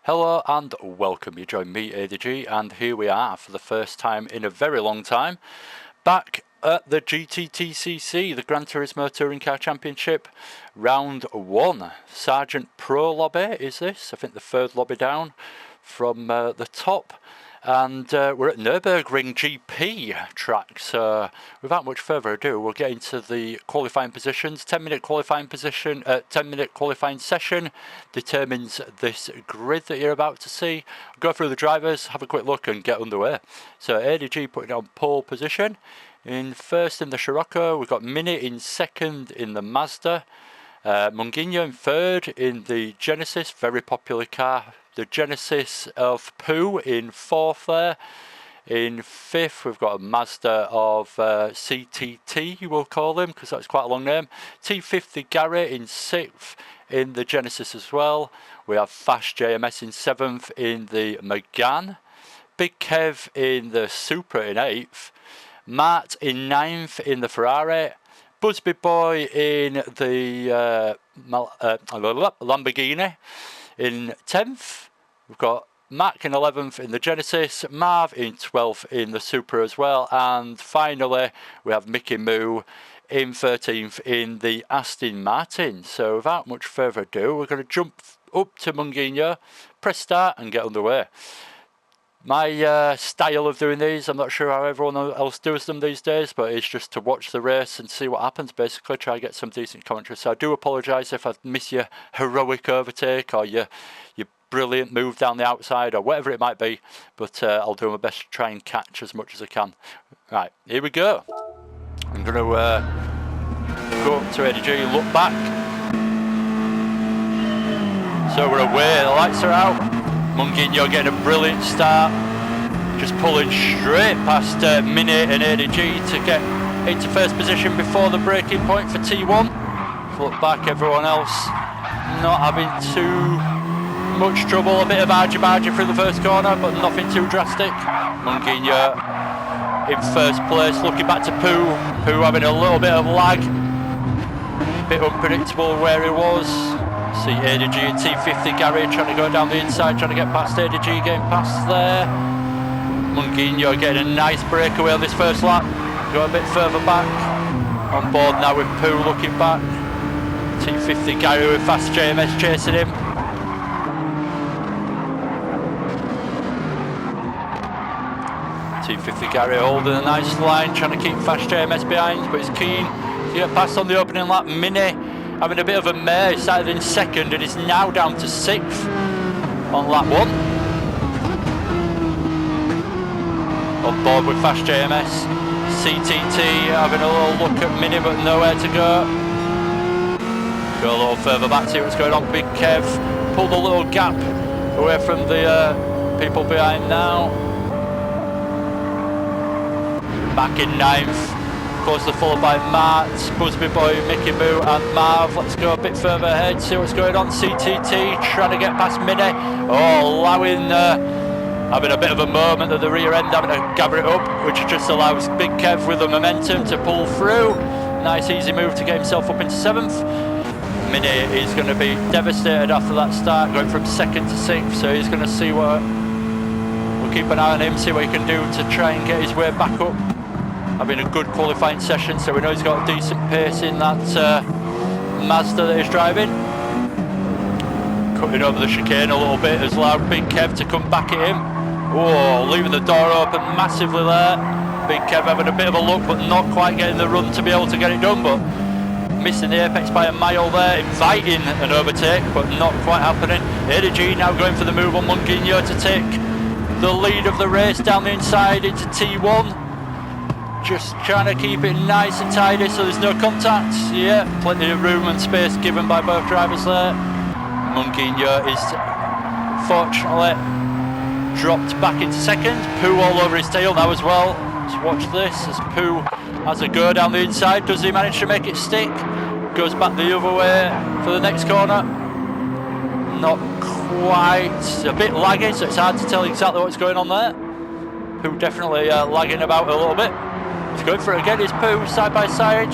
Hello and welcome. You join me, ADG, and here we are for the first time in a very long time, back at the GTTCC, the Gran Turismo Touring Car Championship, round 1. Sarjent Pro lobby is this, I think the third lobby down from the top. And we're at Nurburg Ring GP track, so without much further ado, we'll get into the qualifying positions. 10-minute qualifying position, 10-minute qualifying session determines this grid that you're about to see. Go through the drivers, have a quick look, and get underway. So ADG putting on pole position. In first in the Scirocco, we've got Mini in second in the Mazda. Munguinho in third in the Genesis, very popular car. The Genesis of Pooh in fourth there. In fifth, we've got a Mazda of CTT, we'll call him, because that's quite a long name. T50 Gary in sixth in the Genesis as well. We have Fast JMS in seventh in the Megane. Big Kev in the Supra in eighth. Matt in ninth in the Ferrari. Busby Boy in the Lamborghini. In 10th, we've got Mac in 11th in the Genesis, Marv in 12th in the Supra as well, and finally we have Mickey Moo in 13th in the Aston Martin. So without much further ado, we're going to jump up to Munguinho, press start and get underway. My style of doing these, I'm not sure how everyone else does them these days, but it's just to watch the race and see what happens, basically try to get some decent commentary. So I do apologise if I miss your heroic overtake or your brilliant move down the outside or whatever it might be, but I'll do my best to try and catch as much as I can. Right, here we go. I'm going to go up to ADG, look back. So we're away, the lights are out. Munguinho getting a brilliant start, just pulling straight past Mini and ADG to get into first position before the braking point for T1. Look back, everyone else not having too much trouble, a bit of argy-bargy through the first corner, but nothing too drastic. Munguinho in first place, looking back to Pooh having a little bit of lag, a bit unpredictable where he was. See ADG and T50 Gary trying to go down the inside, trying to get past ADG, getting past there. Munguinho getting a nice breakaway on this first lap. Go a bit further back. On board now with Pooh looking back. T50 Gary with Fast JMS chasing him. T50 Gary holding a nice line, trying to keep Fast JMS behind, but he's keen to get past on the opening lap. Mini having a bit of a mare, he started in second and is now down to sixth on lap 1. On board with Fast JMS. CTT having a little look at Mini but nowhere to go. Go a little further back, see what's going on. Big Kev pulled a little gap away from the people behind now. Back in ninth. Of course, they're followed by Matt, Busby Boy, Mickey Moo and Marv. Let's go a bit further ahead, see what's going on. CTT trying to get past Mini. Oh, allowing, having a bit of a moment at the rear end, having to gather it up, which just allows Big Kev with the momentum to pull through. Nice easy move to get himself up into 7th. Mini is going to be devastated after that start, going from 2nd to 6th, so he's going to see what, we'll keep an eye on him, see what he can do to try and get his way back up. Having a good qualifying session, so we know he's got a decent pace in that Mazda that he's driving. Cutting over the chicane a little bit, has allowed Big Kev to come back at him. Oh, leaving the door open massively there. Big Kev having a bit of a look, but not quite getting the run to be able to get it done, but missing the apex by a mile there, inviting an overtake, but not quite happening. ADG now going for the move on Munguinho to take the lead of the race down the inside into T1. Just trying to keep it nice and tidy so there's no contact. Yeah, plenty of room and space given by both drivers there. Munguinho is fortunately dropped back into 2nd. Pooh all over his tail now as well. Let's watch this as Pooh has a go down the inside. Does he manage to make it stick? Goes back the other way for the next corner. Not quite. A bit laggy, so it's hard to tell exactly what's going on there. Pooh definitely lagging about a little bit. He's going for it again, it's Pooh, side by side.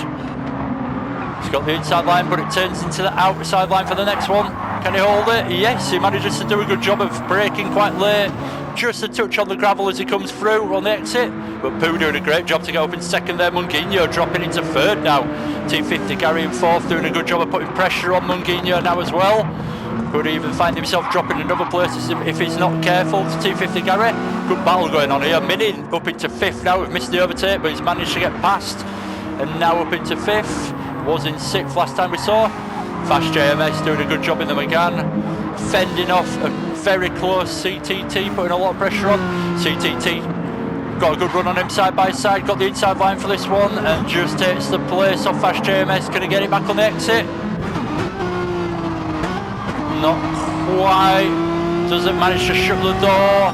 He's got the inside line, but it turns into the outside line for the next one. Can he hold it? Yes, he manages to do a good job of braking quite late. Just a touch on the gravel as he comes through on the exit. But Pooh doing a great job to get up in second there. Munguinho dropping into third now. T50 Gary in fourth, doing a good job of putting pressure on Munguinho now as well. Could even find himself dropping another place if he's not careful to T50 Gary. Good battle going on here. Mini up into fifth now. We've missed the overtake, but he's managed to get past. And now up into fifth. Was in sixth last time we saw. Fast JMS doing a good job in the McGann. Fending off a very close CTT, putting a lot of pressure on. CTT got a good run on him side by side. Got the inside line for this one. And just takes the place off Fast JMS. Can he get it back on the exit? Not quite. Doesn't manage to shut the door.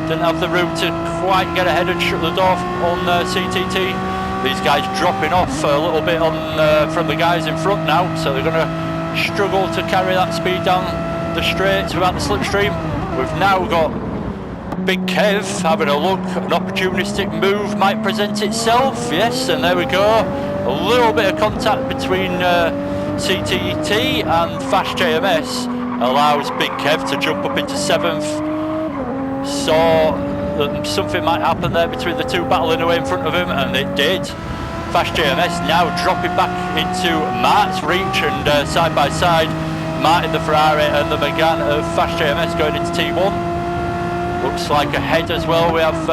Didn't have the room to quite get ahead and shut the door on CTT. These guys dropping off a little bit on from the guys in front now, so they're going to struggle to carry that speed down the straights without the slipstream. We've now got Big Kev having a look. An opportunistic move might present itself. Yes, and there we go. A little bit of contact between CTT and Fast JMS allows Big Kev to jump up into seventh. So that something might happen there between the two battling away in front of him, and it did. Fast JMS now dropping back into Mart's reach, and side by side, Mart in the Ferrari and the McGann of Fast JMS going into T1. Looks like ahead as well. We have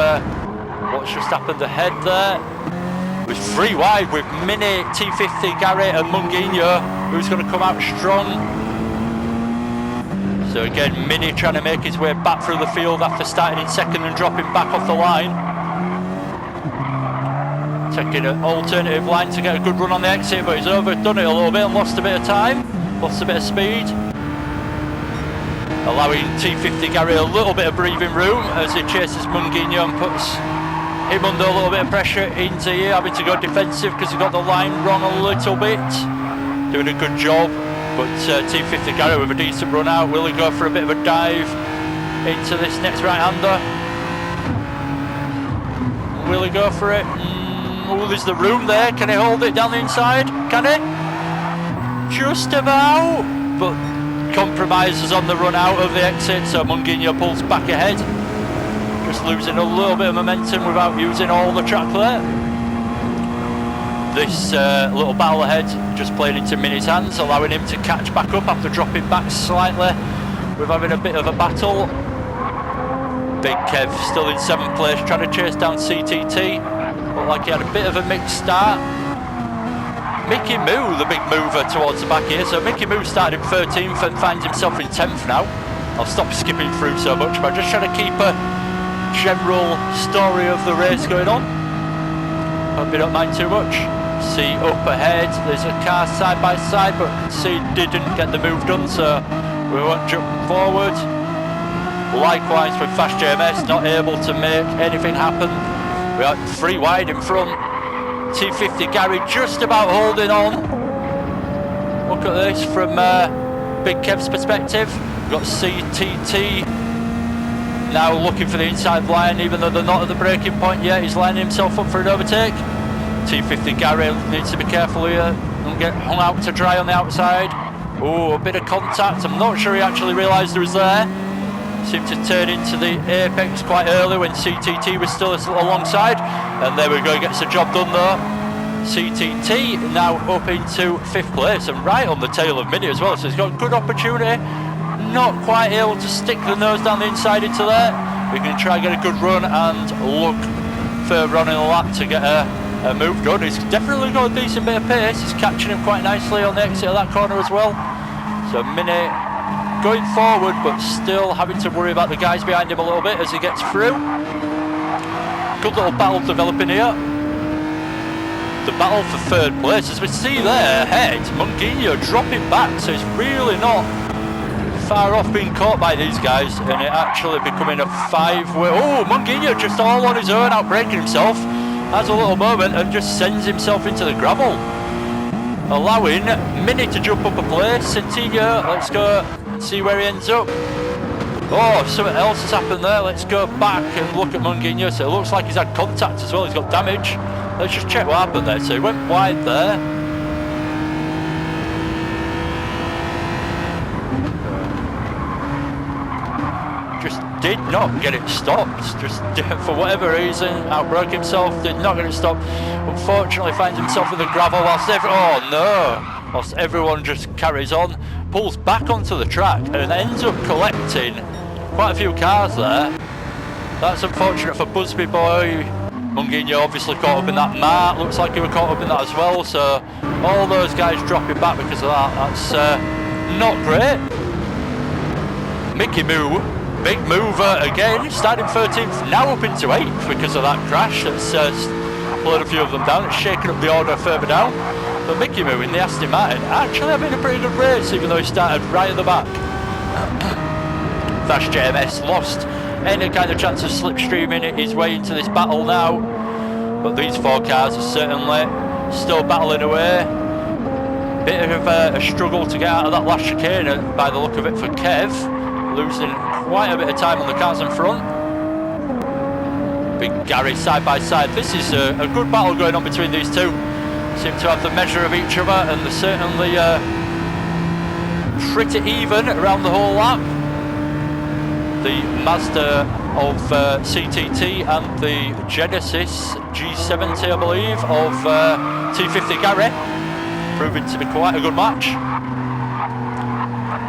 what's just happened ahead there. It was 3 wide with Mini, T50 Gary and Munguinho, who's going to come out strong. So again, Mini trying to make his way back through the field after starting in second and dropping back off the line. Taking an alternative line to get a good run on the exit, but he's overdone it a little bit and lost a bit of time, lost a bit of speed. Allowing T50 Gary a little bit of breathing room as he chases Munguinho and puts him under a little bit of pressure into here, having to go defensive because he got the line wrong a little bit. Doing a good job. But T50 Gary with a decent run out. Will he go for a bit of a dive into this next right-hander? Will he go for it? Oh, there's the room there. Can he hold it down the inside? Can he? Just about. But compromises on the run out of the exit, so Munguinho pulls back ahead. Just losing a little bit of momentum without using all the track there. This little battle ahead just played into Mini's hands, allowing him to catch back up after dropping back slightly. We're having a bit of a battle. Big Kev still in 7th place, trying to chase down CTT. Looked like he had a bit of a mixed start. Mickey Moo, the big mover towards the back here. So Mickey Moo started in 13th and finds himself in 10th now. I'll stop skipping through so much, but I'm just trying to keep a general story of the race going on. Hope you don't mind too much. See up ahead, there's a car side by side, but see didn't get the move done, so we won't jump forward. Likewise with Fast JMS, not able to make anything happen. We are 3 wide in front. T50 Gary just about holding on. Look at this from Big Kev's perspective. We've got CTT now looking for the inside line, even though they're not at the braking point yet. He's lining himself up for an overtake. T50 Gary needs to be careful here, don't get hung out to dry on the outside. Oh, a bit of contact. I'm not sure he actually realised he was there. Seemed to turn into the apex quite early when CTT was still alongside. And there we go, gets the job done though. CTT now up into 5th place and right on the tail of Mini as well, so he's got a good opportunity. Not quite able to stick the nose down the inside into there. We can try and get a good run and look further on in the lap to get a move done. He's definitely got a decent bit of pace. He's catching him quite nicely on the exit of that corner as well. So Mini going forward, but still having to worry about the guys behind him a little bit as he gets through. Good little battle developing here. The battle for 3rd place, as we see there ahead, Munguinho dropping back, so he's really not far off being caught by these guys, and it actually becoming a 5-way. Oh, Munguinho just all on his own, outbraking himself. Has a little moment and just sends himself into the gravel, allowing Mini to jump up a place. Centineo, let's go see where he ends up. Oh, something else has happened there. Let's go back and look at Munguinho. So it looks like he's had contact as well. He's got damage. Let's just check what happened there. So he went wide there. just did not get it stopped. Just for whatever reason, outbroke himself, did not get it stopped. Unfortunately, finds himself in the gravel whilst whilst everyone just carries on, pulls back onto the track and ends up collecting quite a few cars there. That's unfortunate for Busby Boy. Mungino obviously caught up in that. Mart looks like he was caught up in that as well, so all those guys dropping back because of that. That's not great. Mickey Moo, big mover again, starting 13th, now up into 8th because of that crash. That's slowed a few of them down, it's shaken up the order further down. But Mickey Moo in the Aston Martin actually having a pretty good race, even though he started right at the back. Fast JMS lost any kind of chance of slipstreaming his way into this battle now, but these 4 cars are certainly still battling away. Bit of a struggle to get out of that last chicane by the look of it for Kev, losing quite a bit of time on the cars in front. Big Gary side by side. This is a good battle going on between these two. Seem to have the measure of each other, and they're certainly pretty even around the whole lap. The Mazda of CTT and the Genesis G70, I believe, of T50 Gary, proving to be quite a good match.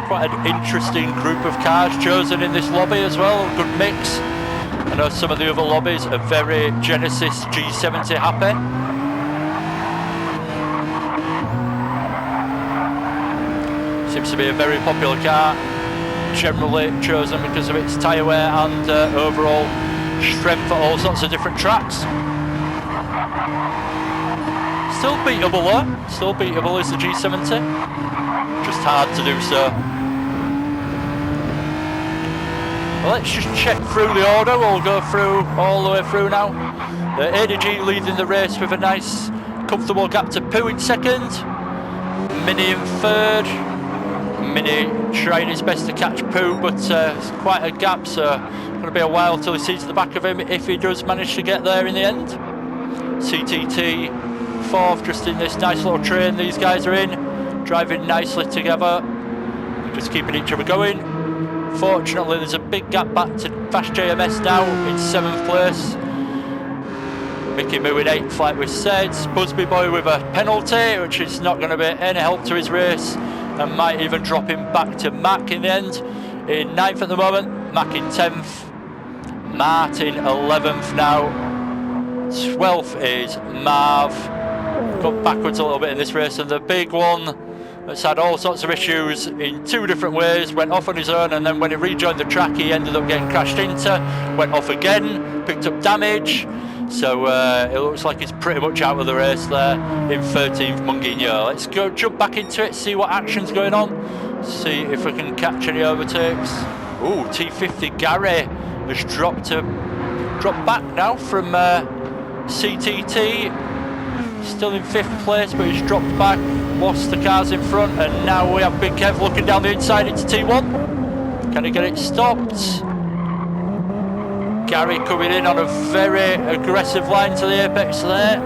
Quite an interesting group of cars chosen in this lobby as well, good mix. I know some of the other lobbies are very Genesis G70 happy. Seems to be a very popular car, generally chosen because of its tyre wear and overall strength for all sorts of different tracks. Still beatable though, still beatable is the G70, just hard to do so. Well, let's just check through the order, we'll go through all the way through now. The ADG leading the race with a nice comfortable gap to Pooh in second, Mini in third. Mini trying his best to catch Pooh, but it's quite a gap, so it's going to be a while till he sees the back of him if he does manage to get there in the end. CTT 4th, just in this nice little train these guys are in, driving nicely together, just keeping each other going. Fortunately, there's a big gap back to Fast JMS now in 7th place. Mickey Moo in 8th, like we said. Busby Boy with a penalty, which is not going to be any help to his race, and might even drop him back to Mac in the end. In 9th at the moment, Mac in 10th, Martin 11th now, 12th is Marv. Got backwards a little bit in this race, and the big one that's had all sorts of issues in 2 different ways, went off on his own, and then when he rejoined the track he ended up getting crashed into, went off again, picked up damage. So it looks like he's pretty much out of the race there in 13th, Mungino. Let's go jump back into it, see what action's going on, see if we can catch any overtakes. Ooh, T50 Gary has dropped back now from CTT. Still in 5th place, but he's dropped back, lost the cars in front, and now we have Big Kev looking down the inside into T1. Can he get it stopped? Gary coming in on a very aggressive line to the apex there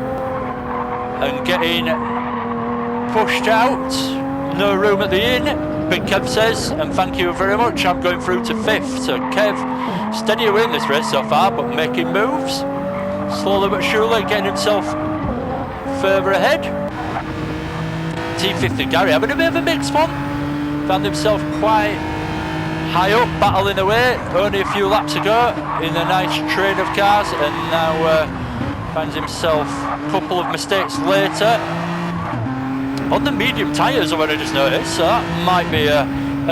and getting pushed out. No room at the inn, Big Kev says, and thank you very much. I'm going through to 5th. So Kev, steady away in this race so far, but making moves. Slowly but surely getting himself further ahead. T50 Gary having a bit of a mixed one. Found himself quite high up, battling away, only a few laps ago in a nice train of cars, and now finds himself a couple of mistakes later on the medium tyres, I've just noticed, so that might be a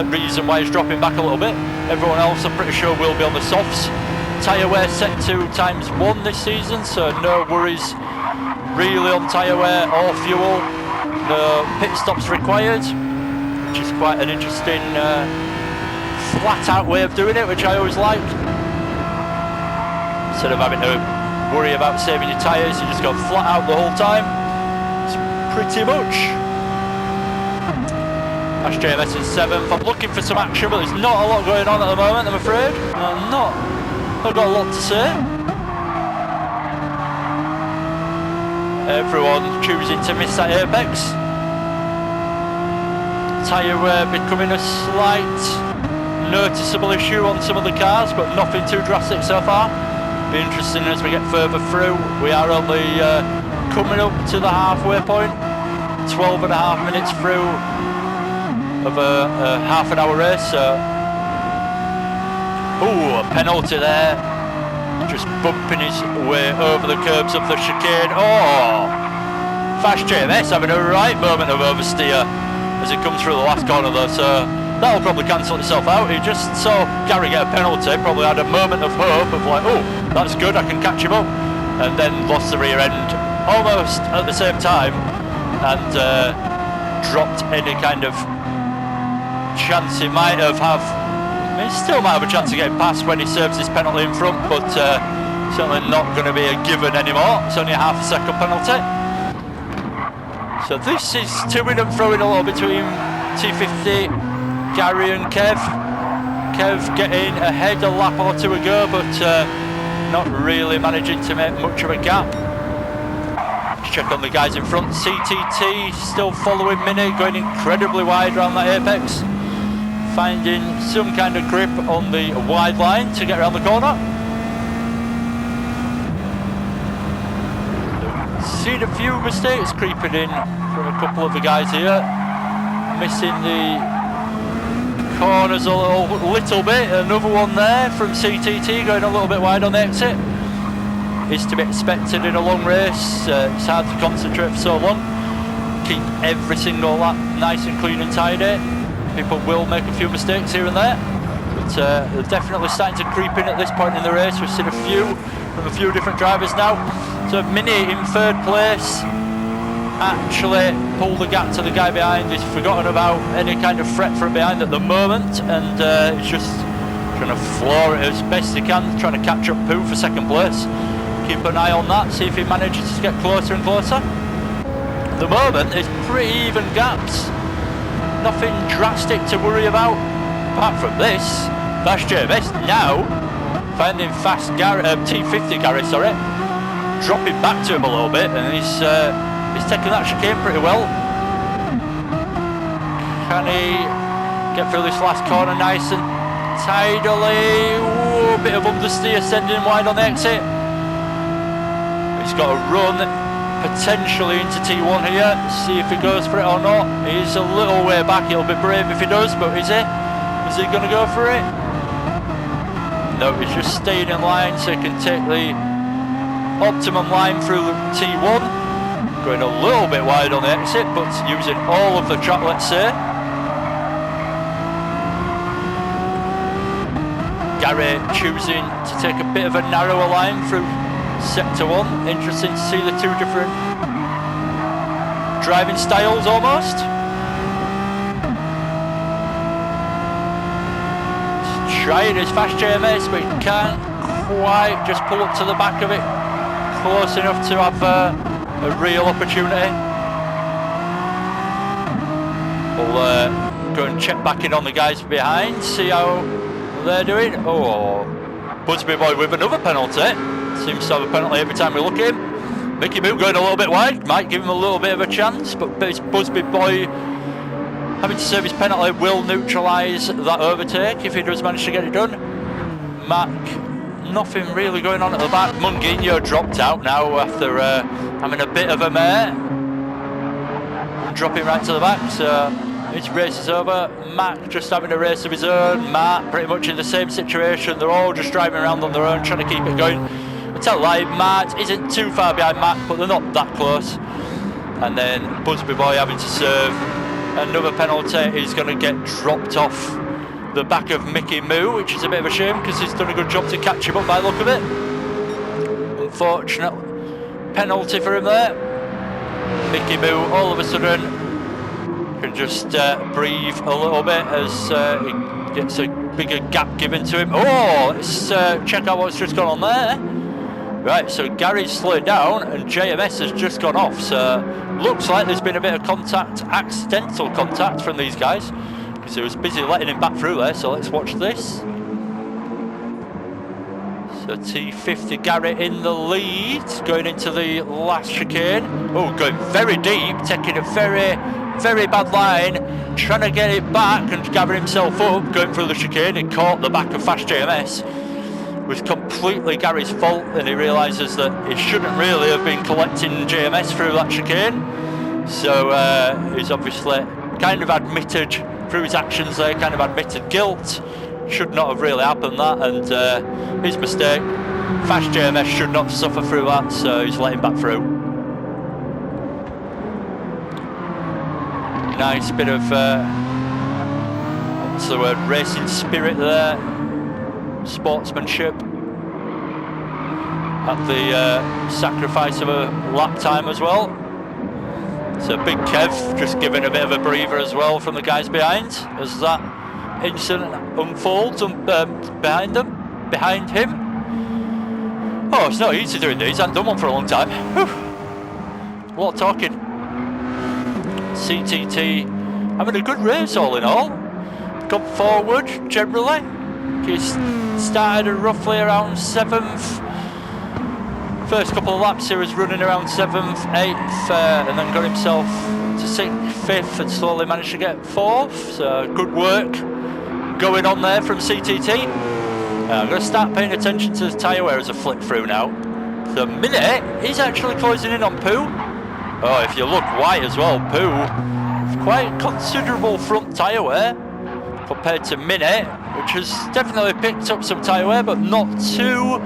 reason why he's dropping back a little bit. Everyone else I'm pretty sure will be on the softs. Tyre wear set to ×1 this season, so no worries really on tyre wear or fuel. No pit stops required, which is quite an interesting flat out way of doing it, which I always like. Instead of having to worry about saving your tyres, you just go flat out the whole time. It's pretty much. Ash JMS in 7th. I'm looking for some action, but there's not a lot going on at the moment, I'm afraid. I've got a lot to say. Everyone choosing to miss that apex. Tyre wear becoming a slight noticeable issue on some of the cars, but nothing too drastic so far. Be interesting as we get further through. We are only coming up to the halfway point, 12.5 minutes through of a half an hour race. So, ooh, a penalty there, just bumping his way over the curbs of the chicane. Oh, Fast JMS having a right moment of oversteer as he comes through the last corner though, so that'll probably cancel itself out. He just saw Gary get a penalty, probably had a moment of hope of like, oh, that's good, I can catch him up, and then lost the rear end almost at the same time, and dropped any kind of chance he might have. I mean, he still might have a chance of getting past when he serves his penalty in front, but certainly not going to be a given anymore. It's only a half a second penalty. So this is to-ing and throwing a lot between T50, Gary and Kev. Kev getting ahead a lap or two ago, but not really managing to make much of a gap. Let's check on the guys in front. CTT still following Mini, going incredibly wide around that apex. Finding some kind of grip on the wide line to get around the corner. Seen a few mistakes creeping in from a couple of the guys here. Missing the corners a little bit. Another one there from CTT going a little bit wide on the exit. Is to be expected in a long race. It's hard to concentrate for so long. Keep every single lap nice and clean and tidy. People will make a few mistakes here and there, but they're definitely starting to creep in at this point in the race. We've seen a few from a few different drivers now. So Mini in third place, actually pulled the gap to the guy behind. He's forgotten about any kind of threat from behind at the moment, and he's just trying to floor it as best he can, trying to catch up Pooh for second place. Keep an eye on that, see if he manages to get closer and closer. At the moment, it's pretty even gaps. Nothing drastic to worry about. Apart from this, Fast JMS now finding fast T50 Gary, sorry, dropping back to him a little bit, and he's taking that chicane pretty well. Can he get through this last corner nice and tidily? Ooh, a bit of understeer sending him wide on the exit. He's got a run potentially into T1 here, see if he goes for it or not. He's a little way back, he'll be brave if he does, but is he? Is he going to go for it? No, he's just staying in line so he can take the optimum line through T1. Going a little bit wide on the exit, but using all of the track, let's say. Gary choosing to take a bit of a narrower line through Sector 1. Interesting to see the two different driving styles almost. He's trying his fast JMS, but he can't quite just pull up to the back of it close enough to have a real opportunity. We'll go and check back in on the guys behind, see how they're doing. Oh, Busby Boy with another penalty. Seems to have a penalty every time we look at him. Mickey Moo going a little bit wide, might give him a little bit of a chance, but Busby Boy having to serve his penalty will neutralise that overtake if he does manage to get it done. Mac, nothing really going on at the back. Munguinho dropped out now after having a bit of a mare. Dropping right to the back, so his race is over. Mac just having a race of his own. Matt pretty much in the same situation. They're all just driving around on their own, trying to keep it going. I tell lie, Matt isn't too far behind Mac, but they're not that close. And then Busby Boy having to serve another penalty. He's going to get dropped off the back of Mickey Moo, which is a bit of a shame because he's done a good job to catch him up by the look of it. Unfortunate penalty for him there. Mickey Moo all of a sudden can just breathe a little bit as he gets a bigger gap given to him. Oh, let's check out what's just gone on there. Right, so Gary's slowed down and JMS has just gone off, so looks like there's been a bit of contact, accidental contact from these guys, because he was busy letting him back through there. So let's watch this. So T50 Gary in the lead, going into the last chicane. Oh, going very deep, taking a very, very bad line, trying to get it back and gather himself up, going through the chicane. He caught the back of Fast JMS. It was completely Gary's fault, and he realises that he shouldn't really have been collecting JMS through that chicane. So he's obviously kind of admitted through his actions there, kind of admitted guilt. Should not have really happened that, and his mistake. Fast JMS should not suffer through that, so he's let him back through. Nice bit of what's the word, racing spirit there, sportsmanship at the sacrifice of a lap time as well. So Big Kev just giving a bit of a breather as well from the guys behind as that incident unfolds behind him. Oh, it's not easy doing these. I haven't done one for a long time. Whew. A lot of talking. CTT having a good race all in all. Gone forward generally. He's started roughly around 7th. First couple of laps he was running around 7th, 8th, and then got himself to 6th, 5th, and slowly managed to get 4th. So good work going on there from CTT. I'm going to start paying attention to the tyre wear as I flick through now. The minute he's actually closing in on Pooh. Oh, if you look white as well, Pooh, quite considerable front tyre wear compared to Minute, which has definitely picked up some tyre wear, but not too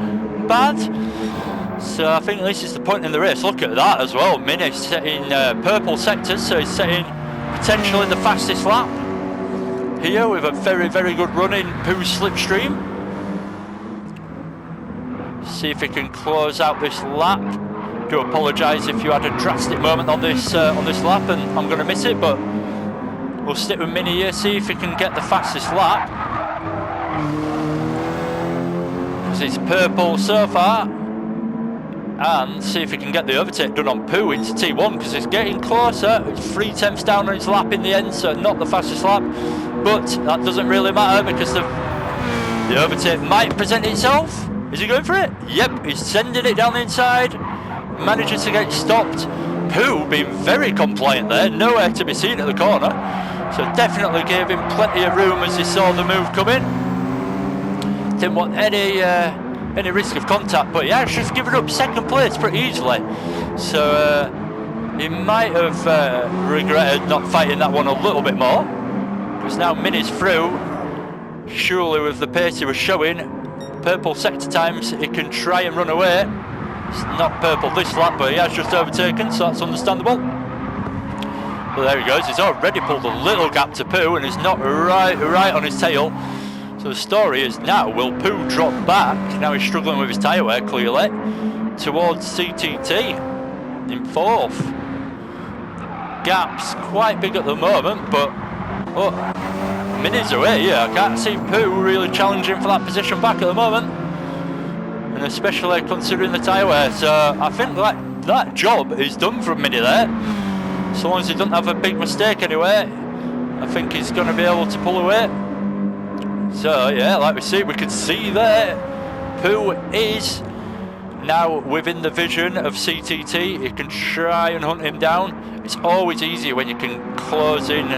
bad. So I think this is the point in the race. Look at that as well. Minnie setting purple sectors, so he's setting potentially the fastest lap here with a very, very good run in Pooh's slipstream. See if he can close out this lap. Do apologise if you had a drastic moment on this lap, and I'm going to miss it, but we'll stick with Minnie here. See if he can get the fastest lap. Because it's purple so far. And see if he can get the overtake done on Pooh into T1, because it's getting closer. It's 3/10 down on his lap in the end, so not the fastest lap, but that doesn't really matter because the overtake might present itself. Is he going for it? Yep, he's sending it down the inside, manages to get stopped. Pooh being very compliant there, nowhere to be seen at the corner, so definitely gave him plenty of room as he saw the move coming. Didn't want any risk of contact, but yeah, just given up second place pretty easily. So he might have regretted not fighting that one a little bit more, because now Minnie's through. Surely with the pace he was showing, purple sector times, he can try and run away. It's not purple this lap, but he has just overtaken, so that's understandable. But there he goes, he's already pulled a little gap to Pooh, and he's not right on his tail. So the story is now, will Pooh drop back? Now he's struggling with his tyre wear, clearly, towards CTT in 4th. Gap's quite big at the moment, but Minnie's away, yeah. I can't see Pooh really challenging for that position back at the moment. And especially considering the tyre wear. So I think that job is done from Minnie there. So long as he doesn't have a big mistake anyway, I think he's going to be able to pull away. So yeah, like we can see there, Pooh is now within the vision of CTT. He can try and hunt him down. It's always easier when you can close in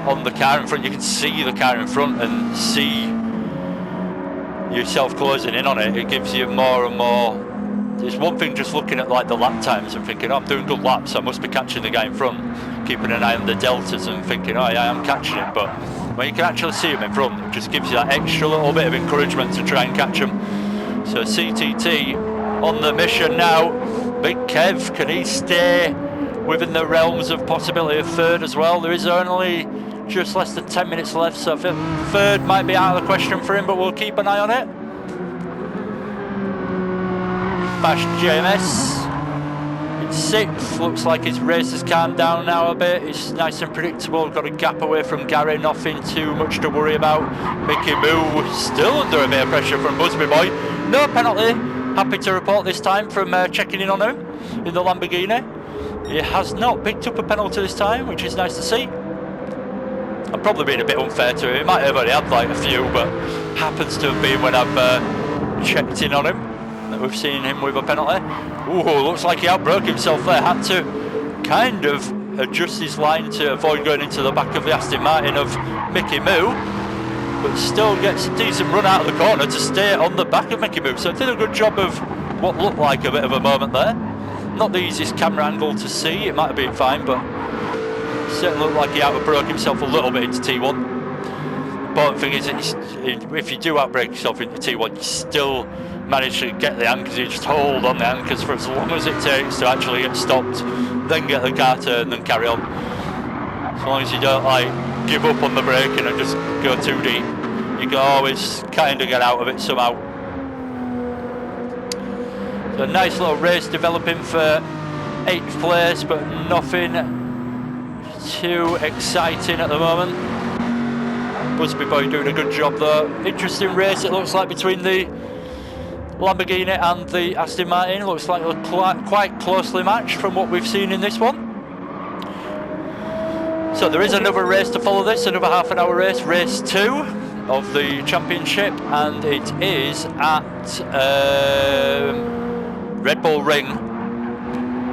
on the car in front. You can see the car in front and see yourself closing in on it. It gives you more and more. It's one thing just looking at like the lap times and thinking, oh, I'm doing good laps, so I must be catching the guy in front. Keeping an eye on the deltas and thinking, oh yeah, I'm catching him. But when you can actually see him in front, it just gives you that extra little bit of encouragement to try and catch him. So CTT on the mission now. Big Kev, can he stay within the realms of possibility of third as well? There is only just less than 10 minutes left, so I think third might be out of the question for him, but we'll keep an eye on it. Fast JMS in 6th. Looks like his race has calmed down now a bit. It's nice and predictable. Got a gap away from Gary, nothing too much to worry about. Mickey Moo still under a bit of pressure from Busby Boy. No penalty. Happy to report this time from checking in on him in the Lamborghini. He has not picked up a penalty this time, which is nice to see. I'm probably being a bit unfair to him. He might have already had like a few, but happens to have been when I've checked in on him, that we've seen him with a penalty. Ooh, looks like he outbroke himself there. Had to kind of adjust his line to avoid going into the back of the Aston Martin of Mickey Moo, but still gets a decent run out of the corner to stay on the back of Mickey Moo. So did a good job of what looked like a bit of a moment there. Not the easiest camera angle to see, it might have been fine, but it certainly looked like he outbroke himself a little bit into T1. Important thing is, if you do outbreak yourself into T1, you still manage to get the anchors. You just hold on the anchors for as long as it takes to actually get stopped, then get the car turned and carry on. As long as you don't like give up on the braking and just go too deep, you can always kind of get out of it somehow. So a nice little race developing for 8th place, but nothing too exciting at the moment. Busby Boy doing a good job though. Interesting race it looks like between the Lamborghini and the Aston Martin. Looks like they're quite closely matched from what we've seen in this one. So there is another race to follow this, another half an hour race, race 2 of the championship, and it is at Red Bull Ring,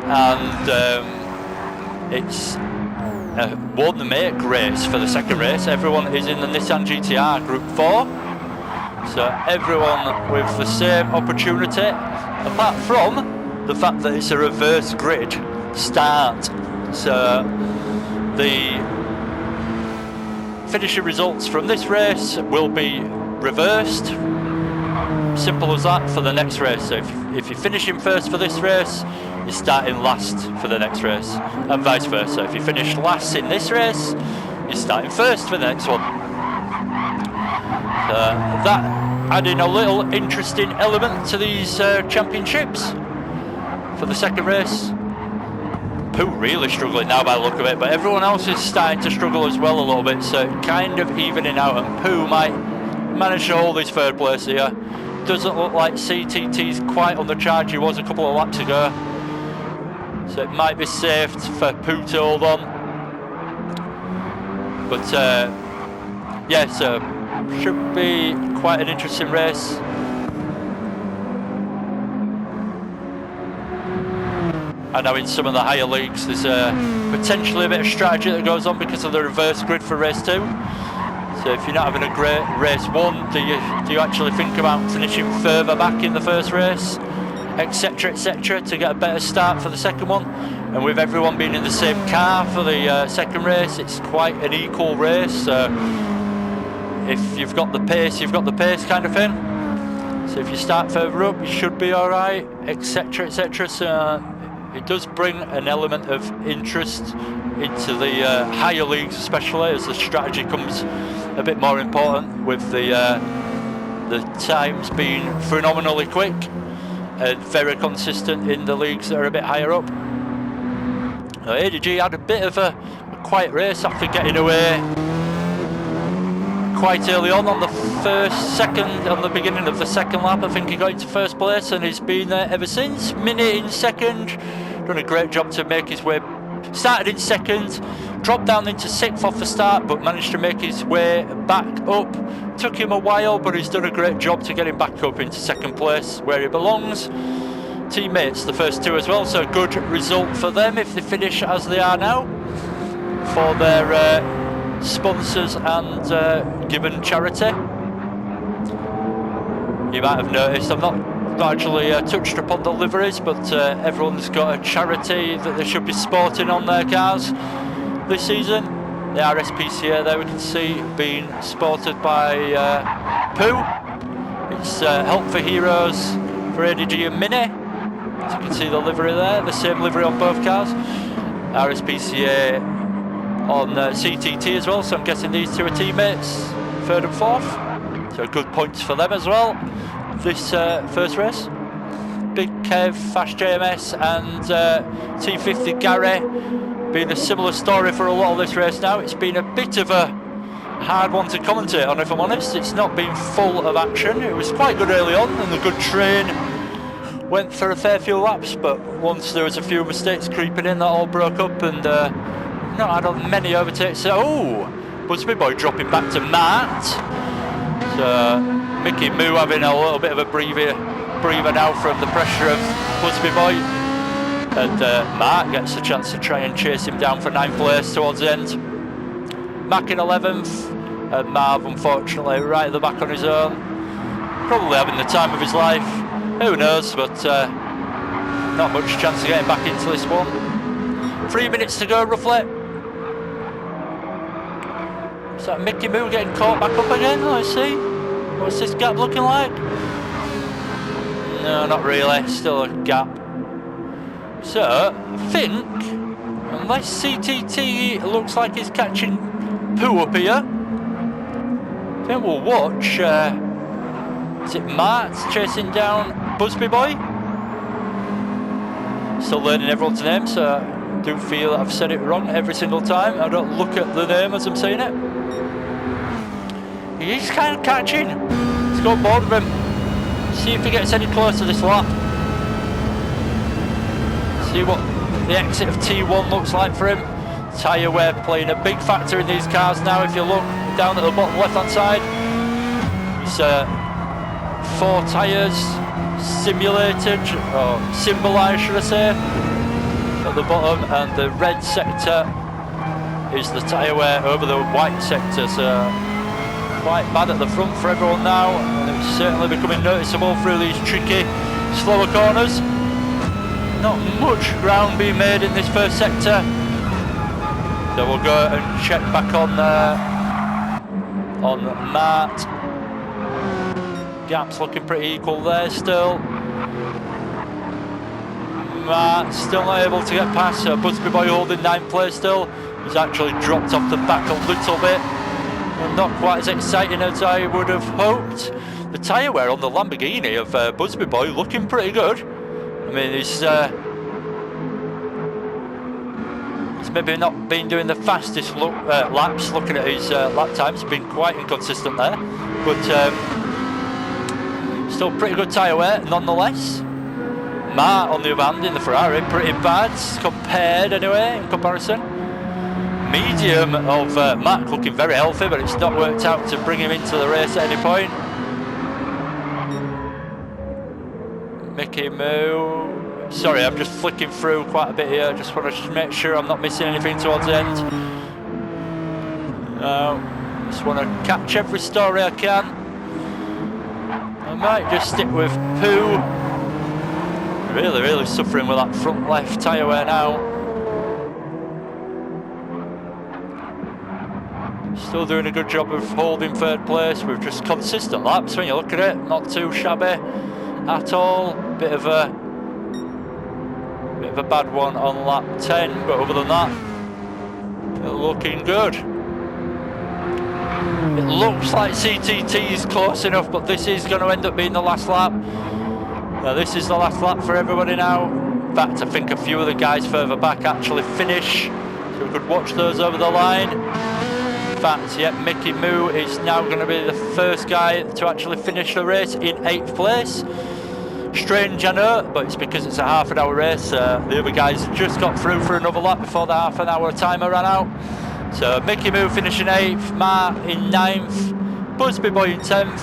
and it's won the make race for the second race. Everyone is in the Nissan GTR Group 4, so everyone with the same opportunity, apart from the fact that it's a reverse grid start. So the finishing results from this race will be reversed. Simple as that for the next race. So if you're finishing first for this race, you're starting last for the next race, and vice versa. If you finish last in this race, you're starting first for the next one. That adding a little interesting element to these championships for the second race. Pooh really struggling now by the look of it, but everyone else is starting to struggle as well a little bit, so kind of evening out, and Pooh might manage to hold his third place here. Doesn't look like CTT's quite on the charge he was a couple of laps ago, so it might be safe for Pooh to hold on. But yeah, so should be quite an interesting race. I know in some of the higher leagues there's potentially a bit of strategy that goes on because of the reverse grid for race 2. So if you're not having a great race 1, do you actually think about finishing further back in the first race, etc, etc, to get a better start for the second one? And with everyone being in the same car for the second race, it's quite an equal race. So if you've got the pace, you've got the pace kind of thing. So if you start further up, you should be alright, etc, etc. So it does bring an element of interest into the higher leagues, especially as the strategy comes a bit more important, with the times being phenomenally quick and very consistent in the leagues that are a bit higher up. ADG had a bit of a quiet race after getting away quite early on the beginning of the second lap. I think he got into first place and he's been there ever since. Mini in second, done a great job to make his way. Started in second, dropped down into 6th off the start, but managed to make his way back up. Took him a while, but he's done a great job to get him back up into second place where he belongs. Teammates, the first 2 as well, so a good result for them if they finish as they are now for their sponsors and given charity. You might have noticed I've not actually touched upon the liveries, but everyone's got a charity that they should be sporting on their cars this season. The RSPCA there we can see being sported by Pooh. It's Help for Heroes for ADG and Mini. As you can see the livery there, the same livery on both cars. RSPCA on CTT as well, so I'm guessing these 2 are teammates, 3rd and 4th. So good points for them as well this first race. Big Kev, Fast JMS and T50 Gary being a similar story for a lot of this race now. It's been a bit of a hard one to commentate on, if I'm honest. It's not been full of action. It was quite good early on and the good train went for a fair few laps, but once there was a few mistakes creeping in, that all broke up and not had many overtakes. So, Busby Boy dropping back to Matt. So Mickey Moo having a little bit of a breather now from the pressure of Busby Boy. And Mark gets a chance to try and chase him down for 9th place towards the end. Mac in 11th, and Marv unfortunately right at the back on his own. Probably having the time of his life, who knows, but not much chance of getting back into this one. 3 minutes to go roughly. Is that Mickey Moo getting caught back up again? Let's see. What's this gap looking like? No, not really, still a gap. So, I think, unless CTT looks like he's catching poo up here, I think we'll watch, is it Mart chasing down Busby Boy? Still learning everyone's name, so I do feel that I've said it wrong every single time. I don't look at the name as I'm saying it. He's kind of catching. Let's go on board with him. See if he gets any closer this lap. See what the exit of T1 looks like for him. Tyre wear playing a big factor in these cars now. If you look down at the bottom left hand side, it's 4 tyres simulated, or symbolised should I say, at the bottom, and the red sector is the tyre wear over the white sector, so quite bad at the front for everyone now, and it's certainly becoming noticeable through these tricky slower corners. Not much ground being made in this first sector, so we'll go and check back on Mart. Gap's looking pretty equal there still. Mart still not able to get past, so Busby Boy holding 9th place still. He's actually dropped off the back a little bit. Not quite as exciting as I would have hoped. The tyre wear on the Lamborghini of Busby Boy looking pretty good. I mean, he's maybe not been doing the fastest laps. Looking at his lap times, been quite inconsistent there, but still pretty good tyre wear nonetheless. Matt, on the other hand, in the Ferrari, pretty bad compared anyway, in comparison. Medium of Matt looking very healthy, but it's not worked out to bring him into the race at any point. Mickey Moo. Sorry, I'm just flicking through quite a bit here. Just want to make sure I'm not missing anything towards the end. Just want to catch every story I can. I might just stick with Pooh. Really suffering with that front left tyre wear now. Still doing a good job of holding 3rd place with just consistent laps when you look at it. Not too shabby at all. Bit of a bad one on lap 10, but other than that, looking good. It looks like CTT is close enough, but this is going to end up being the last lap. This is the last lap for everybody now. In fact, I think a few of the guys further back actually finish, so we could watch those over the line. In fact, yeah, Mickey Moo is now going to be the first guy to actually finish the race in 8th place. Strange, I know, but it's because it's a half-an-hour race. The other guys just got through for another lap before the half-an-hour timer ran out. So Mickey Moo finishing 8th, Matt in 9th, Busby Boy in 10th,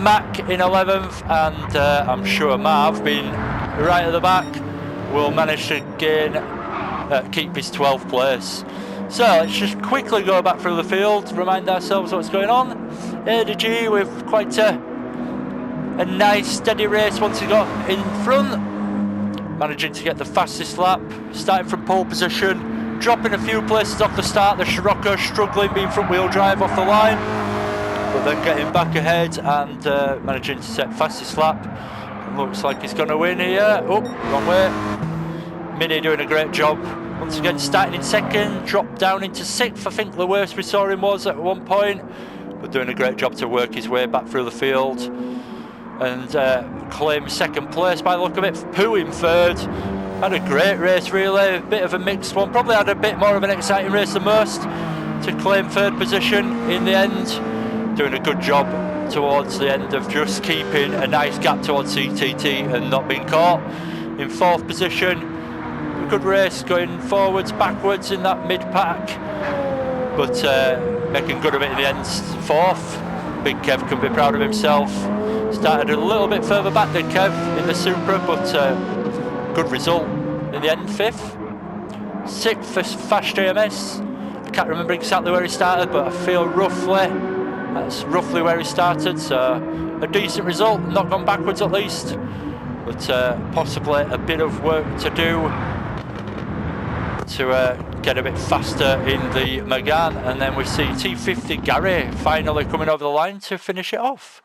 Mac in 11th, and I'm sure Marv, being right at the back, will manage to keep his 12th place. So let's just quickly go back through the field, remind ourselves what's going on. A to G with quite a nice steady race once he got in front, managing to get the fastest lap, starting from pole position, dropping a few places off the start. The Scirocco struggling, being front wheel drive off the line, but then getting back ahead and managing to set fastest lap. Looks like he's going to win here. Oh, wrong way. Mini doing a great job. Once again, starting in 2nd, dropped down into 6th. I think the worst we saw him was at one point, but doing a great job to work his way back through the field and claim 2nd place by the look of it. Pooh in 3rd. Had a great race really, a bit of a mixed one. Probably had a bit more of an exciting race than most to claim 3rd position in the end. Doing a good job towards the end of just keeping a nice gap towards CTT and not being caught. In 4th position. A good race going forwards, backwards in that mid-pack, but making good of it in the end. 4th. Big Kev can be proud of himself. Started a little bit further back than Kev in the Supra, but good result in the end, 5th. 6th for Fast JMS. I can't remember exactly where he started, but I feel that's roughly where he started, so a decent result, not gone backwards at least, but possibly a bit of work to do to get a bit faster in the Megane. And then we see T50 Gary finally coming over the line to finish it off.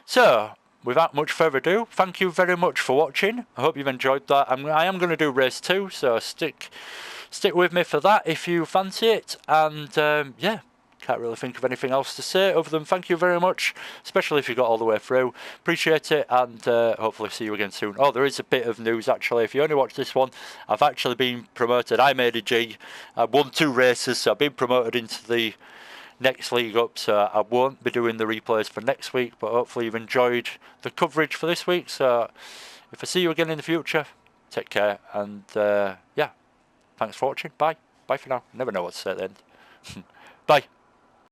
So without much further ado, thank you very much for watching. I hope you've enjoyed that. I am going to do race 2, so stick with me for that if you fancy it. And yeah, can't really think of anything else to say other than thank you very much, especially if you got all the way through. Appreciate it, and hopefully see you again soon. Oh, there is a bit of news actually. If you only watch this one, I've actually been promoted. I made a G. I won 2 races, so I've been promoted into the next league up, so I won't be doing the replays for next week, but hopefully you've enjoyed the coverage for this week. So if I see you again in the future, take care, and yeah, thanks for watching. Bye for now. Never know what to say at the end. Bye.